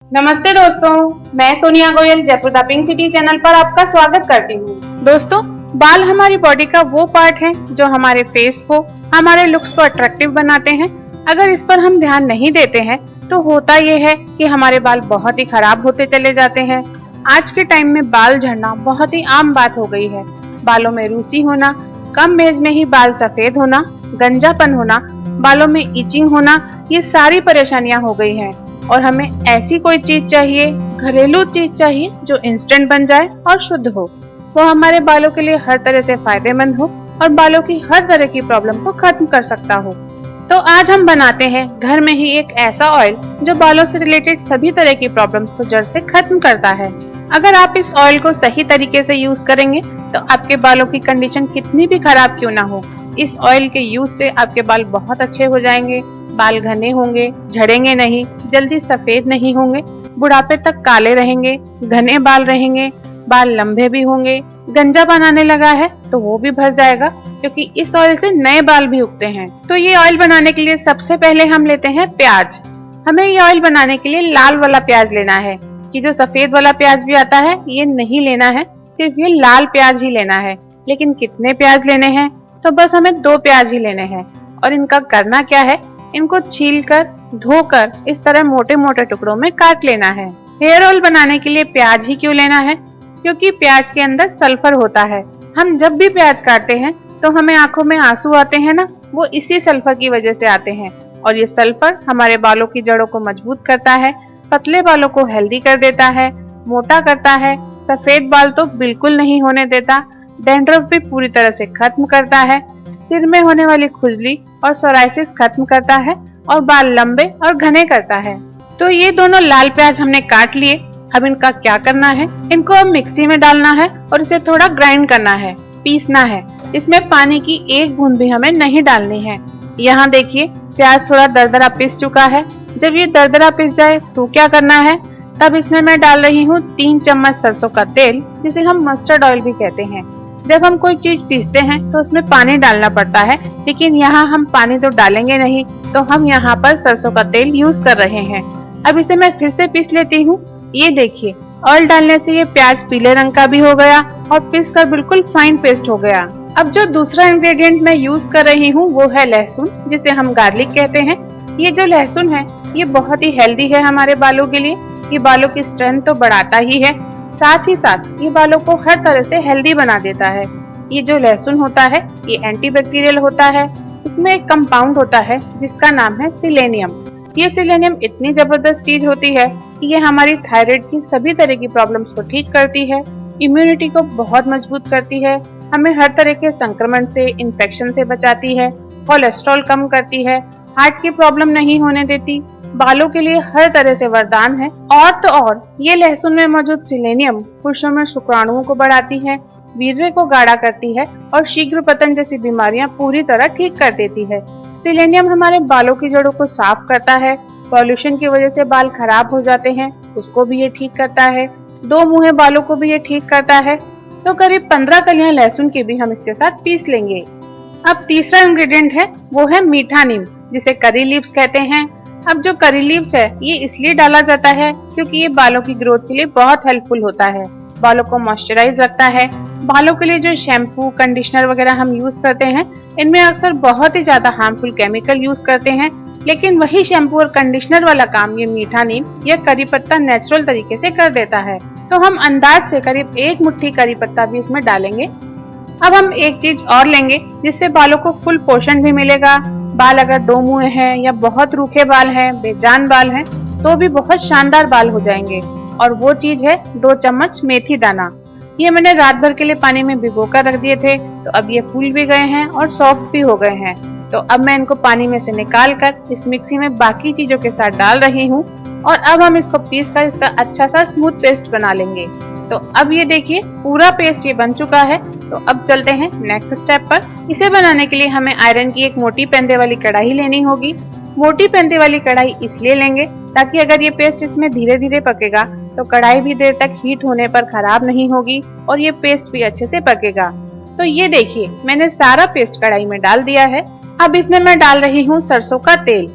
नमस्ते दोस्तों, मैं Sonia Goyal Jaipur the pink city channel पर आपका स्वागत करती हूँ। दोस्तों, बाल हमारी बॉडी का वो पार्ट है जो हमारे फेस को, हमारे लुक्स को अट्रैक्टिव बनाते हैं। अगर इस पर हम ध्यान नहीं देते हैं तो होता ये है कि हमारे बाल बहुत ही खराब होते चले जाते हैं। आज के टाइम में बाल झड़ना बहुत ही आम बात हो गई है। बालों में रूसी होना, कम एज में ही बाल सफेद होना, गंजापन होना, बालों में इचिंग होना, ये सारी परेशानियां हो गई हैं। और हमें ऐसी कोई चीज चाहिए, घरेलू चीज चाहिए जो इंस्टेंट बन जाए और शुद्ध हो, वो हमारे बालों के लिए हर तरह से फायदेमंद हो और बालों की हर तरह की प्रॉब्लम को खत्म कर सकता हो। तो आज हम बनाते हैं घर में ही एक ऐसा ऑयल जो बालों से रिलेटेड सभी तरह की प्रॉब्लम्स को जड़ से खत्म करता है। अगर आप इस ऑयल को सही तरीके से यूज करेंगे तो आपके बालों की कंडीशन कितनी भी खराब क्यों ना हो, इस ऑयल के यूज से आपके बाल बहुत अच्छे हो जाएंगे। बाल घने होंगे, झड़ेंगे नहीं, जल्दी सफेद नहीं होंगे, बुढ़ापे तक काले रहेंगे, घने बाल रहेंगे, बाल लंबे भी होंगे। गंजापन आने लगा है तो वो भी भर जाएगा, क्योंकि इस ऑयल से नए बाल भी उगते हैं। तो ये ऑयल बनाने के लिए सबसे पहले हम लेते हैं प्याज। हमें ये ऑयल बनाने के लिए लाल वाला प्याज लेना है, कि जो सफेद वाला प्याज भी आता है ये नहीं लेना है, सिर्फ ये लाल प्याज ही लेना है। लेकिन कितने प्याज लेने हैं? तो बस हमें 2 प्याज ही लेने हैं। और इनका करना क्या है, इनको छीलकर, धोकर इस तरह मोटे मोटे टुकड़ों में काट लेना है। हेयर ऑयल बनाने के लिए प्याज ही क्यों लेना है? क्योंकि प्याज के अंदर सल्फर होता है। हम जब भी प्याज काटते हैं तो हमें आंखों में आंसू आते हैं ना, वो इसी सल्फर की वजह से आते हैं। और ये सल्फर हमारे बालों की जड़ों को मजबूत करता है, पतले बालों को हेल्दी कर देता है, मोटा करता है, सफेद बाल तो बिल्कुल नहीं होने देता, डैंड्रफ भी पूरी तरह से खत्म करता है, सिर में होने वाली खुजली और सोराइसिस खत्म करता है और बाल लंबे और घने करता है। तो ये दोनों लाल प्याज हमने काट लिए। अब इनका क्या करना है, इनको अब मिक्सी में डालना है और इसे थोड़ा ग्राइंड करना है, पीसना है। इसमें पानी की एक बूंद भी हमें नहीं डालनी है। यहाँ देखिए, प्याज थोड़ा दरदरा पिस चुका है। जब ये दरदरा पिस जाए तो क्या करना है, तब इसमें मैं डाल रही हूँ 3 चम्मच सरसों का तेल, जिसे हम मस्टर्ड ऑयल भी कहते हैं। जब हम कोई चीज पीसते हैं तो उसमें पानी डालना पड़ता है, लेकिन यहाँ हम पानी तो डालेंगे नहीं, तो हम यहाँ पर सरसों का तेल यूज कर रहे हैं। अब इसे मैं फिर से पीस लेती हूँ। ये देखिए, ऑयल डालने से ये प्याज पीले रंग का भी हो गया और पीस कर बिल्कुल फाइन पेस्ट हो गया। अब जो दूसरा इंग्रेडिएंट मैं यूज कर रही हूँ वो है लहसुन, जिसे हम गार्लिक कहते हैं। ये जो लहसुन है ये बहुत ही हेल्दी है हमारे बालों के लिए। ये बालों की स्ट्रेंथ तो बढ़ाता ही है, साथ ही साथ ये बालों को हर तरह से हेल्दी बना देता है। ये जो लहसुन होता है ये एंटीबैक्टीरियल होता है। इसमें एक कंपाउंड होता है जिसका नाम है सिलेनियम। ये सिलेनियम इतनी जबरदस्त चीज होती है कि ये हमारी थायराइड की सभी तरह की प्रॉब्लम्स को ठीक करती है, इम्यूनिटी को बहुत मजबूत करती है, हमें हर तरह के संक्रमण से, इन्फेक्शन से बचाती है, कोलेस्ट्रॉल कम करती है, हार्ट की प्रॉब्लम नहीं होने देती, बालों के लिए हर तरह से वरदान है। और तो और ये लहसुन में मौजूद सिलेनियम पुरुषों में शुक्राणुओं को बढ़ाती है, वीर्य को गाढ़ा करती है और शीघ्र पतन जैसी बीमारियां पूरी तरह ठीक कर देती है। सिलेनियम हमारे बालों की जड़ों को साफ करता है। पॉल्यूशन की वजह से बाल खराब हो जाते हैं, उसको भी ये ठीक करता है। 2 मुँहे बालों को भी ये ठीक करता है। तो करीब 15 कलियां लहसुन की भी हम इसके साथ पीस लेंगे। अब तीसरा इंग्रेडिएंट है वो है मीठा नीम, जिसे करी लीव्स कहते हैं। अब जो करी लीव्स है ये इसलिए डाला जाता है क्योंकि ये बालों की ग्रोथ के लिए बहुत हेल्पफुल होता है, बालों को मॉइस्चराइज रखता है। बालों के लिए जो शैम्पू, कंडीशनर वगैरह हम यूज करते हैं इनमें अक्सर बहुत ही ज्यादा हार्मफुल केमिकल यूज करते हैं, लेकिन वही शैम्पू और कंडीशनर वाला काम ये मीठा नीम या करी पत्ता नेचुरल तरीके से कर देता है। तो हम अंदाज से करीब 1 मुट्ठी करी पत्ता भी इसमें डालेंगे। अब हम एक चीज और लेंगे जिससे बालों को फुल पोषण भी मिलेगा। बाल अगर 2 मुँहे हैं या बहुत रूखे बाल हैं, बेजान बाल हैं, तो भी बहुत शानदार बाल हो जाएंगे। और वो चीज है 2 चम्मच मेथी दाना। ये मैंने रात भर के लिए पानी में भिगोकर रख दिए थे, तो अब ये फूल भी गए हैं और सॉफ्ट भी हो गए हैं। तो अब मैं इनको पानी में से निकाल कर इस मिक्सी में बाकी चीजों के साथ डाल रही हूँ और अब हम इसको पीस कर इसका अच्छा सा स्मूथ पेस्ट बना लेंगे। तो अब ये देखिए, पूरा पेस्ट ये बन चुका है। तो अब चलते हैं नेक्स्ट स्टेप पर। इसे बनाने के लिए हमें आयरन की एक मोटी पेंदे वाली कढ़ाई लेनी होगी। मोटी पेंदे वाली कढ़ाई इसलिए लेंगे ताकि अगर ये पेस्ट इसमें धीरे धीरे पकेगा तो कढ़ाई भी देर तक हीट होने पर खराब नहीं होगी और ये पेस्ट भी अच्छे से पकेगा। तो ये देखिए, मैंने सारा पेस्ट कढ़ाई में डाल दिया है। अब इसमें मैं डाल रही हूँ सरसों का तेल।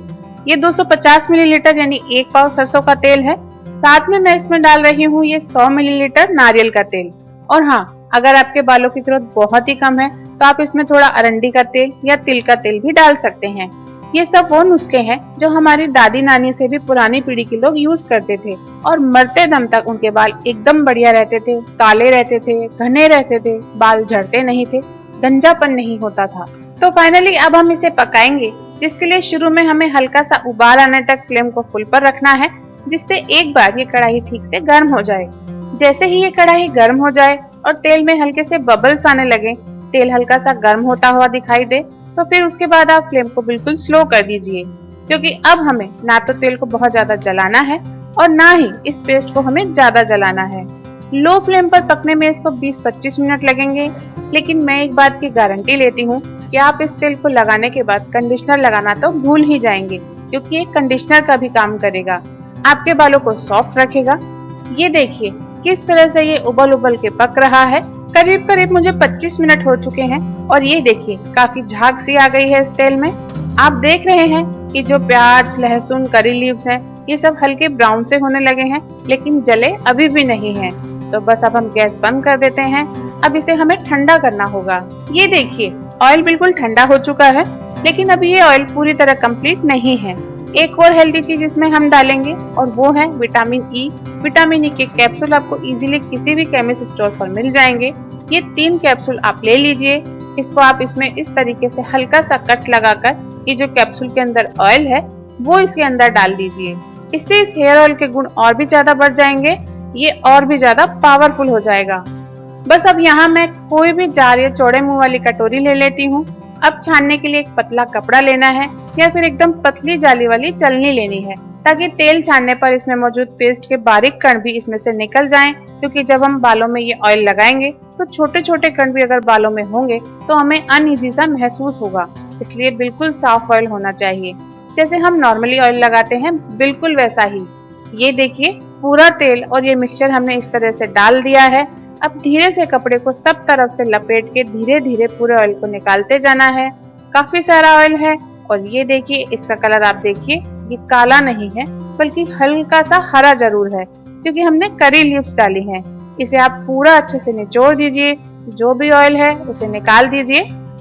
ये 250 मिलीलीटर यानी 1 पाव सरसों का तेल है। साथ में मैं इसमें डाल रही हूँ ये 100 मिलीलीटर नारियल का तेल। और हाँ, अगर आपके बालों की ग्रोथ बहुत ही कम है तो आप इसमें थोड़ा अरंडी का तेल या तिल का तेल भी डाल सकते हैं। ये सब वो नुस्खे हैं जो हमारी दादी नानी से भी पुरानी पीढ़ी के लोग यूज करते थे और मरते दम तक उनके बाल एकदम बढ़िया रहते थे, काले रहते थे, घने रहते थे, बाल झड़ते नहीं थे, गंजापन नहीं होता था। तो फाइनली अब हम इसे पकाएंगे, जिसके लिए शुरू में हमें हल्का सा उबाल आने तक फ्लेम को फुल पर रखना है, जिससे एक बार ये कढ़ाई ठीक से गर्म हो जाए। जैसे ही ये कढ़ाई गर्म हो जाए और तेल में हल्के से बबल्स आने लगे, तेल हल्का सा गर्म होता हुआ दिखाई दे, तो फिर उसके बाद आप फ्लेम को बिल्कुल स्लो कर दीजिए, क्योंकि अब हमें ना तो तेल को बहुत ज्यादा जलाना है और ना ही इस पेस्ट को हमें ज्यादा जलाना है। लो फ्लेम पर पकने में इसको 20-25 मिनट लगेंगे, लेकिन मैं एक बात की गारंटी लेती हूँ कि आप इस तेल को लगाने के बाद कंडीशनर लगाना तो भूल ही जाएंगे, क्योंकि ये कंडीशनर का भी काम करेगा, आपके बालों को सॉफ्ट रखेगा। ये देखिए किस तरह से ये उबल उबल के पक रहा है। करीब करीब मुझे 25 मिनट हो चुके हैं और ये देखिए काफी झाग सी आ गई है इस तेल में। आप देख रहे हैं कि जो प्याज, लहसुन, करी लीव्स हैं, ये सब हल्के ब्राउन से होने लगे हैं, लेकिन जले अभी भी नहीं हैं। तो बस अब हम गैस बंद कर देते हैं। अब इसे हमें ठंडा करना होगा। ये देखिए ऑयल बिल्कुल ठंडा हो चुका है, लेकिन अभी ये ऑयल पूरी तरह कंप्लीट नहीं है। एक और हेल्दी चीज इसमें हम डालेंगे और वो है विटामिन ई। विटामिन ई के कैप्सूल आपको इजीली किसी भी केमिस्ट स्टोर पर मिल जाएंगे। ये 3 कैप्सूल आप ले लीजिए। इसको आप इसमें इस तरीके से हल्का सा कट लगाकर ये जो कैप्सूल के अंदर ऑयल है वो इसके अंदर डाल दीजिए। इससे इस हेयर ऑयल के गुण और भी ज्यादा बढ़ जाएंगे, ये और भी ज्यादा पावरफुल हो जाएगा। बस अब यहाँ मैं कोई भी जार या चौड़े मुंह वाली कटोरी ले लेती हूँ। अब छानने के लिए एक पतला कपड़ा लेना है या फिर एकदम पतली जाली वाली चलनी लेनी है, ताकि तेल छानने पर इसमें मौजूद पेस्ट के बारीक कण भी इसमें से निकल जाएं, क्योंकि जब हम बालों में ये ऑयल लगाएंगे तो छोटे छोटे कण भी अगर बालों में होंगे तो हमें अनईजी सा महसूस होगा। इसलिए बिल्कुल साफ ऑयल होना चाहिए, जैसे हम नॉर्मली ऑयल लगाते हैं बिल्कुल वैसा ही। ये देखिए पूरा तेल और ये मिक्सचर हमने इस तरह से डाल दिया है। अब धीरे से कपड़े को सब तरफ से लपेट के धीरे धीरे पूरे ऑयल को निकालते जाना है। काफी सारा ऑयल है और ये देखिए इसका कलर आप देखिए, ये काला नहीं है बल्कि हल्का सा हरा जरूर है, क्योंकि हमने करी लीव्स डाली हैं। इसे आप पूरा अच्छे से निचोड़ दीजिए, जो भी ऑयल है उसे निकाल दीजिए।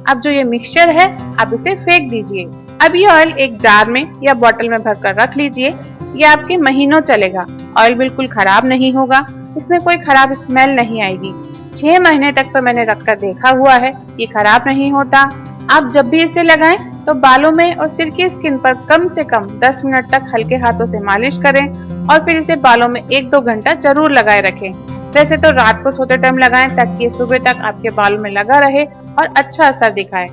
अब जो ये मिक्सचर है आप इसे फेंक दीजिए। अब ये ऑयल एक जार में या बोतल में भरकर रख लीजिए, ये आपके महीनों चलेगा। ऑयल बिल्कुल खराब नहीं होगा, इसमें कोई खराब स्मेल नहीं आएगी। 6 महीने तक तो मैंने रखकर देखा हुआ है, ये खराब नहीं होता। आप जब भी इसे लगाएं तो बालों में और सिर की स्किन पर कम से कम 10 मिनट तक हल्के हाथों से मालिश करें और फिर इसे बालों में 1-2 घंटा जरूर लगाए रखें। वैसे तो रात को सोते टाइम लगाएं ताकि ये सुबह तक आपके बालों में लगा रहे और अच्छा असर दिखाए।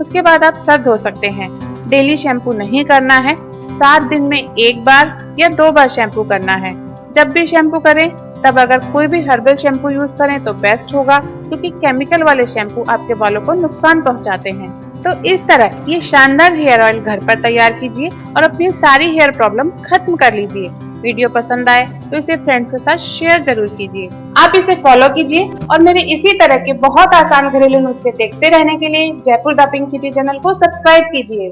उसके बाद आप सर धो सकते हैं। डेली शैम्पू नहीं करना है, 7 दिन में 1 बार या 2 बार शैम्पू करना है। जब भी शैम्पू करें तब अगर कोई भी हर्बल शैम्पू यूज करें तो बेस्ट होगा, क्योंकि केमिकल वाले शैम्पू आपके बालों को नुकसान पहुंचाते हैं। तो इस तरह ये शानदार हेयर ऑयल घर पर तैयार कीजिए और अपनी सारी हेयर प्रॉब्लम्स खत्म कर लीजिए। वीडियो पसंद आए तो इसे फ्रेंड्स के साथ शेयर जरूर कीजिए। आप इसे फॉलो कीजिए और मेरे इसी तरह के बहुत आसान घरेलू नुस्खे देखते रहने के लिए Jaipur the pink city channel को सब्सक्राइब कीजिए।